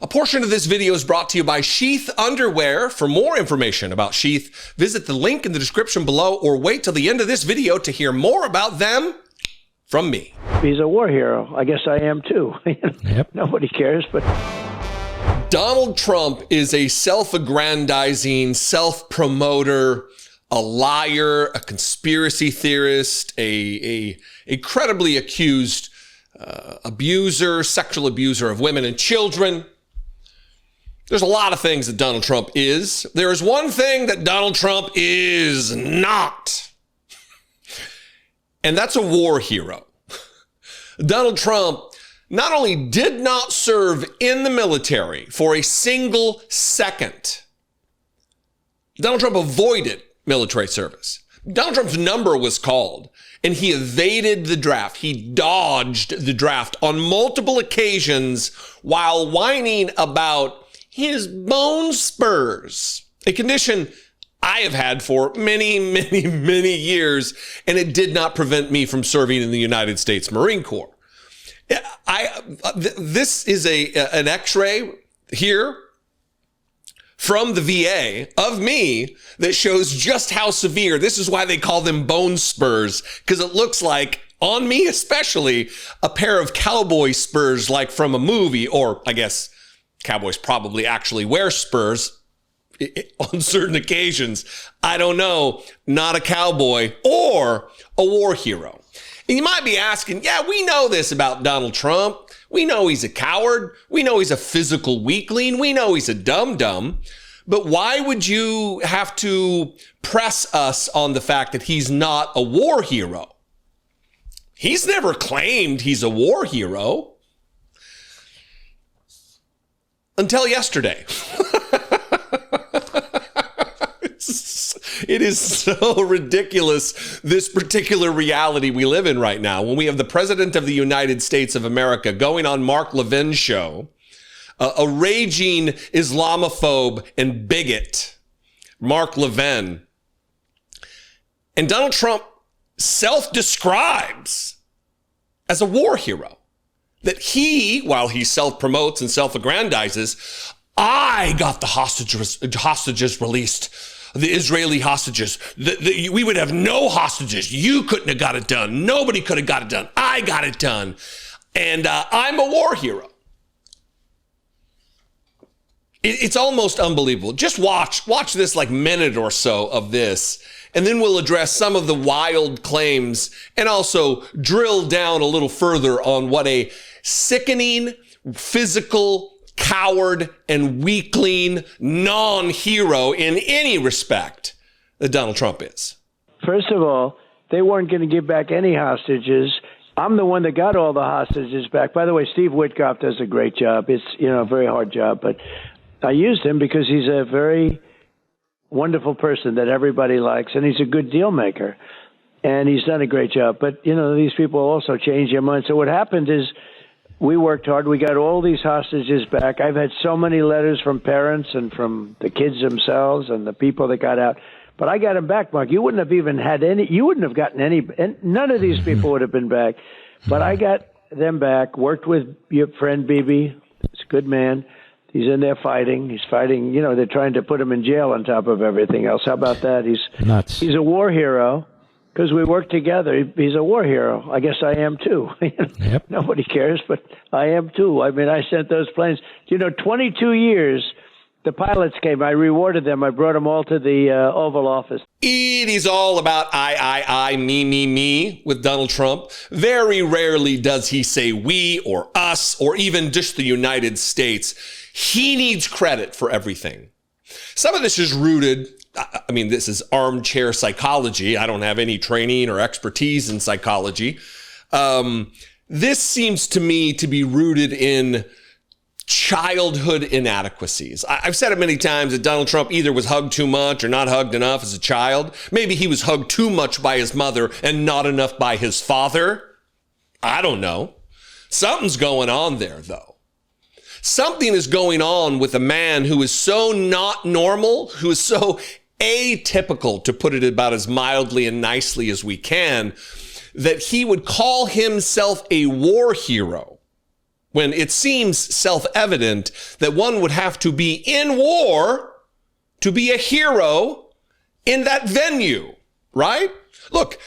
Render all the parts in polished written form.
A portion of this video is brought to you by Sheath Underwear. For more information about Sheath, visit the link in the description below or wait till the end of this video to hear more about them from me. He's a war hero. I guess I am too. Yep. Nobody cares, but... Donald Trump is a self-aggrandizing, self-promoter, a liar, a conspiracy theorist, a credibly accused abuser, sexual abuser of women and children. There's a lot of things that Donald Trump is. There is one thing that Donald Trump is not, and that's a war hero. Donald Trump not only did not serve in the military for a single second, Donald Trump avoided military service. Donald Trump's number was called, and he evaded the draft. He dodged the draft on multiple occasions while whining about his bone spurs, a condition I have had for many, many, many years, and it did not prevent me from serving in the United States Marine Corps. This is an X-ray here from the VA of me that shows just how severe. This is why they call them bone spurs, because it looks like, on me especially, a pair of cowboy spurs like from a movie, or I guess cowboys probably actually wear spurs on certain occasions. I don't know, not a cowboy or a war hero. And you might be asking, yeah, we know this about Donald Trump. We know he's a coward. We know he's a physical weakling. We know he's a dum-dum. But why would you have to press us on the fact that he's not a war hero? He's never claimed he's a war hero. Until yesterday. It is so ridiculous, this particular reality we live in right now, when we have the President of the United States of America going on Mark Levin's show, a raging Islamophobe and bigot, Mark Levin. And Donald Trump self-describes as a war hero. That he, while he self-promotes and self-aggrandizes, I got the hostages released, the Israeli hostages. We would have no hostages. You couldn't have got it done. Nobody could have got it done. I got it done. And I'm a war hero. It's almost unbelievable. Just watch this like minute or so of this, and then we'll address some of the wild claims and also drill down a little further on what a sickening, physical, coward, and weakling non-hero in any respect that Donald Trump is. First of all, they weren't going to give back any hostages. I'm the one that got all the hostages back. By the way, Steve Witkoff does a great job. It's, a very hard job, but I used him because he's a very wonderful person that everybody likes, and he's a good deal maker, and he's done a great job. But, these people also change their minds. So what happened is we worked hard. We got all these hostages back. I've had so many letters from parents and from the kids themselves and the people that got out. But I got them back, Mark. You wouldn't have even had any. You wouldn't have gotten any. And none of these people would have been back. But I got them back, worked with your friend BiBi. He's a good man. He's in there fighting. He's fighting. They're trying to put him in jail on top of everything else. How about that? He's nuts. He's a war hero because we work together. He's a war hero. I guess I am too. Yep. Nobody cares, but I am too. I mean, I sent those planes. 22 years. The pilots came. I rewarded them. I brought them all to the Oval Office. It is all about I, me with Donald Trump. Very rarely does he say we or us or even just the United States. He needs credit for everything. Some of this is rooted, this is armchair psychology. I don't have any training or expertise in psychology. This seems to me to be rooted in childhood inadequacies. I've said it many times that Donald Trump either was hugged too much or not hugged enough as a child. Maybe he was hugged too much by his mother and not enough by his father. I don't know. Something's going on there, though. Something is going on with a man who is so not normal, who is so atypical, to put it about as mildly and nicely as we can, that he would call himself a war hero when it seems self-evident that one would have to be in war to be a hero in that venue, right? Look,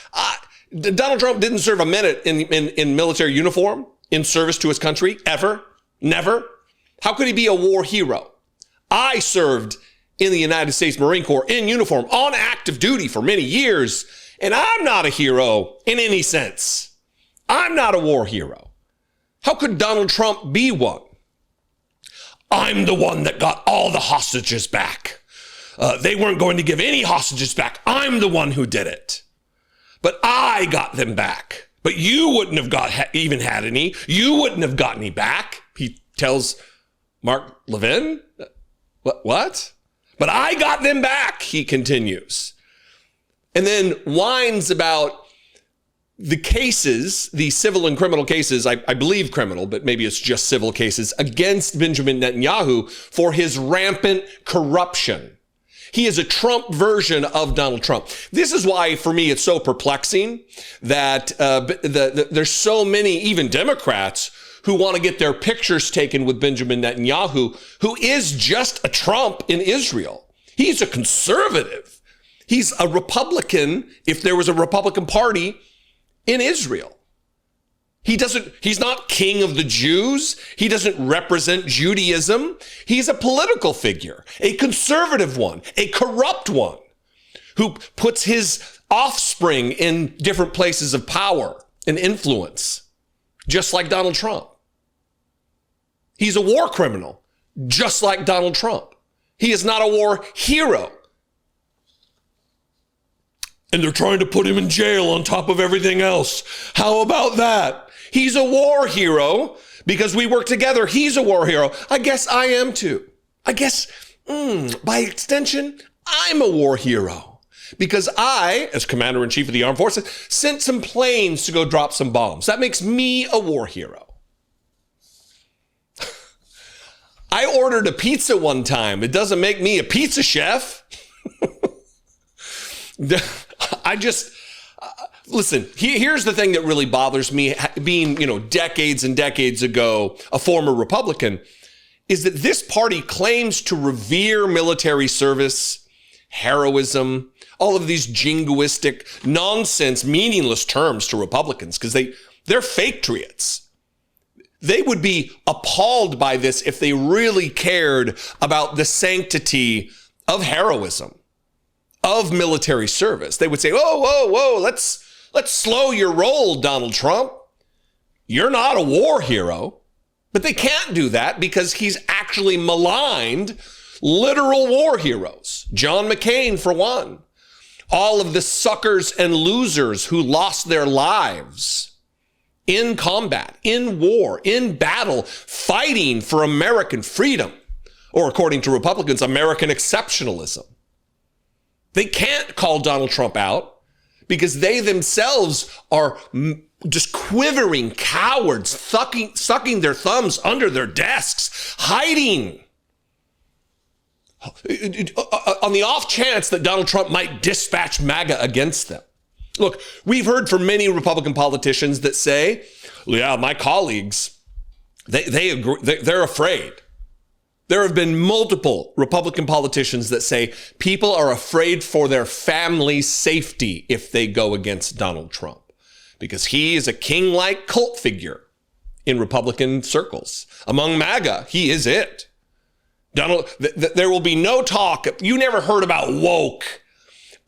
Donald Trump didn't serve a minute in military uniform in service to his country, ever, never. How could he be a war hero? I served in the United States Marine Corps in uniform on active duty for many years, and I'm not a hero in any sense. I'm not a war hero. How could Donald Trump be one? I'm the one that got all the hostages back. They weren't going to give any hostages back. I'm the one who did it. But I got them back. But you wouldn't have even had any. You wouldn't have got any back. He tells Mark Levin. What? But I got them back, he continues. And then whines about the cases, the civil and criminal cases, I believe criminal, but maybe it's just civil cases, against Benjamin Netanyahu for his rampant corruption. He is a Trump version of Donald Trump. This is why, for me, it's so perplexing that there's so many, even Democrats, who want to get their pictures taken with Benjamin Netanyahu, who is just a Trump in Israel. He's a conservative. He's a Republican, if there was a Republican Party in Israel. He's not king of the Jews. He doesn't represent Judaism. He's a political figure, a conservative one, a corrupt one, who puts his offspring in different places of power and influence, just like Donald Trump. He's a war criminal, just like Donald Trump. He is not a war hero. And they're trying to put him in jail on top of everything else. How about that? He's a war hero because we work together. He's a war hero. I guess I am too. I guess, by extension, I'm a war hero because I, as commander-in-chief of the armed forces, sent some planes to go drop some bombs. That makes me a war hero. I ordered a pizza one time. It doesn't make me a pizza chef. Listen, here's the thing that really bothers me, being, decades and decades ago, a former Republican, is that this party claims to revere military service, heroism, all of these jingoistic, nonsense, meaningless terms to Republicans, because they're patriots. They would be appalled by this if they really cared about the sanctity of heroism, of military service. They would say, whoa, let's slow your roll, Donald Trump. You're not a war hero. But they can't do that because he's actually maligned literal war heroes. John McCain, for one. All of the suckers and losers who lost their lives in combat, in war, in battle, fighting for American freedom, or according to Republicans, American exceptionalism. They can't call Donald Trump out because they themselves are just quivering cowards, sucking their thumbs under their desks, hiding on the off chance that Donald Trump might dispatch MAGA against them. Look, we've heard from many Republican politicians that say, yeah, my colleagues, they agree, they're afraid. There have been multiple Republican politicians that say people are afraid for their family's safety if they go against Donald Trump because he is a king-like cult figure in Republican circles. Among MAGA, he is it. There will be no talk. You never heard about woke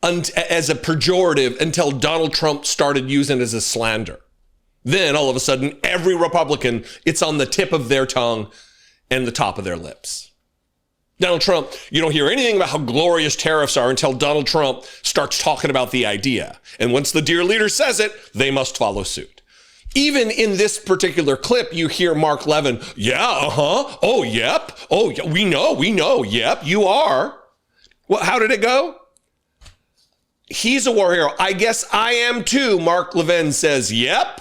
as a pejorative until Donald Trump started using it as a slander. Then all of a sudden, every Republican, it's on the tip of their tongue and the top of their lips. Donald Trump, you don't hear anything about how glorious tariffs are until Donald Trump starts talking about the idea. And once the dear leader says it, they must follow suit. Even in this particular clip, you hear Mark Levin, oh, yep, oh, yeah, we know, yep, you are. Well, how did it go? He's a war hero. I guess I am too, Mark Levin says, yep.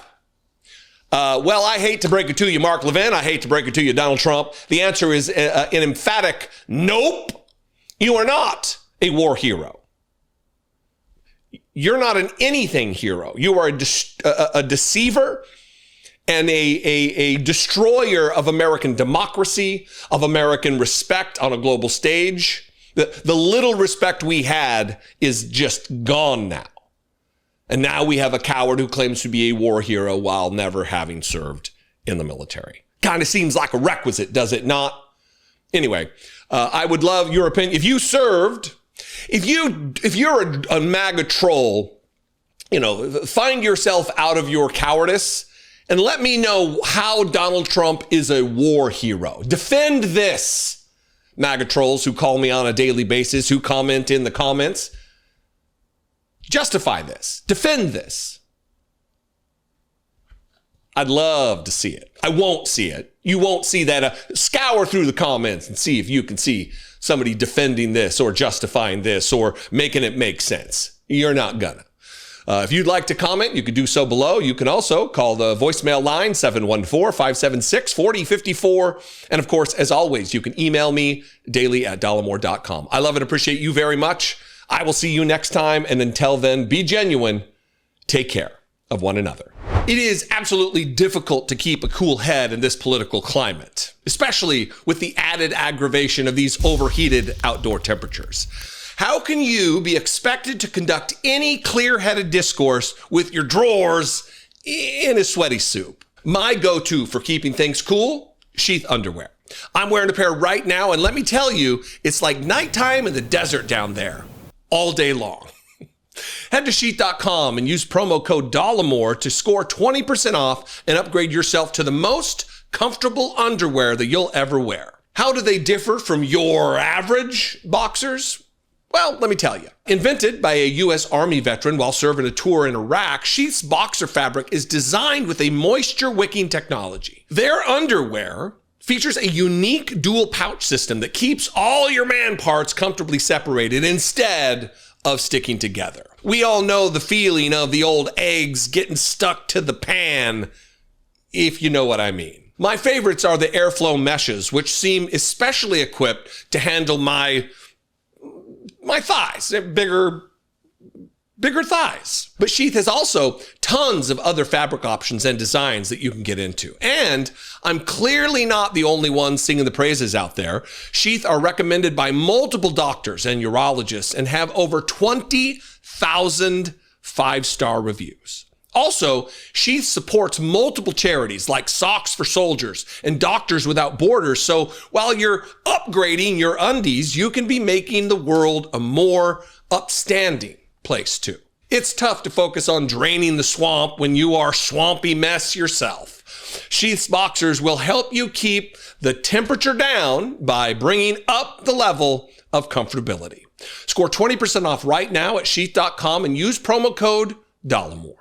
Well, I hate to break it to you, Mark Levin. I hate to break it to you, Donald Trump. The answer is an emphatic nope. You are not a war hero. You're not an anything hero. You are a deceiver and a destroyer of American democracy, of American respect on a global stage. The little respect we had is just gone now. And now we have a coward who claims to be a war hero while never having served in the military. Kind of seems like a requisite, does it not? Anyway, I would love your opinion. If you served, if you're a MAGA troll, find yourself out of your cowardice and let me know how Donald Trump is a war hero. Defend this, MAGA trolls who call me on a daily basis, who comment in the comments. Justify this. Defend this. I'd love to see it. I won't see it. You won't see that. Scour through the comments and see if you can see somebody defending this or justifying this or making it make sense. You're not gonna. If you'd like to comment, you can do so below. You can also call the voicemail line 714-576-4054. And of course, as always, you can email me daily@dollemore.com. I love and appreciate you very much. I will see you next time. And until then, be genuine. Take care of one another. It is absolutely difficult to keep a cool head in this political climate, especially with the added aggravation of these overheated outdoor temperatures. How can you be expected to conduct any clear-headed discourse with your drawers in a sweaty soup? My go-to for keeping things cool, Sheath underwear. I'm wearing a pair right now, and let me tell you, it's like nighttime in the desert down there, all day long. Head to Sheath.com and use promo code Dollemore to score 20% off and upgrade yourself to the most comfortable underwear that you'll ever wear. How do they differ from your average boxers? Well, let me tell you. Invented by a U.S. Army veteran while serving a tour in Iraq, Sheath's boxer fabric is designed with a moisture-wicking technology. Their underwear features a unique dual pouch system that keeps all your man parts comfortably separated instead of sticking together. We all know the feeling of the old eggs getting stuck to the pan, if you know what I mean. My favorites are the airflow meshes, which seem especially equipped to handle my thighs, bigger thighs. But Sheath has also tons of other fabric options and designs that you can get into. And I'm clearly not the only one singing the praises out there. Sheath are recommended by multiple doctors and urologists and have over 20,000 five-star reviews. Also, Sheath supports multiple charities like Socks for Soldiers and Doctors Without Borders. So while you're upgrading your undies, you can be making the world a more upstanding place too. It's tough to focus on draining the swamp when you are swampy mess yourself. Sheath's boxers will help you keep the temperature down by bringing up the level of comfortability. Score 20% off right now at Sheath.com and use promo code Dollemore.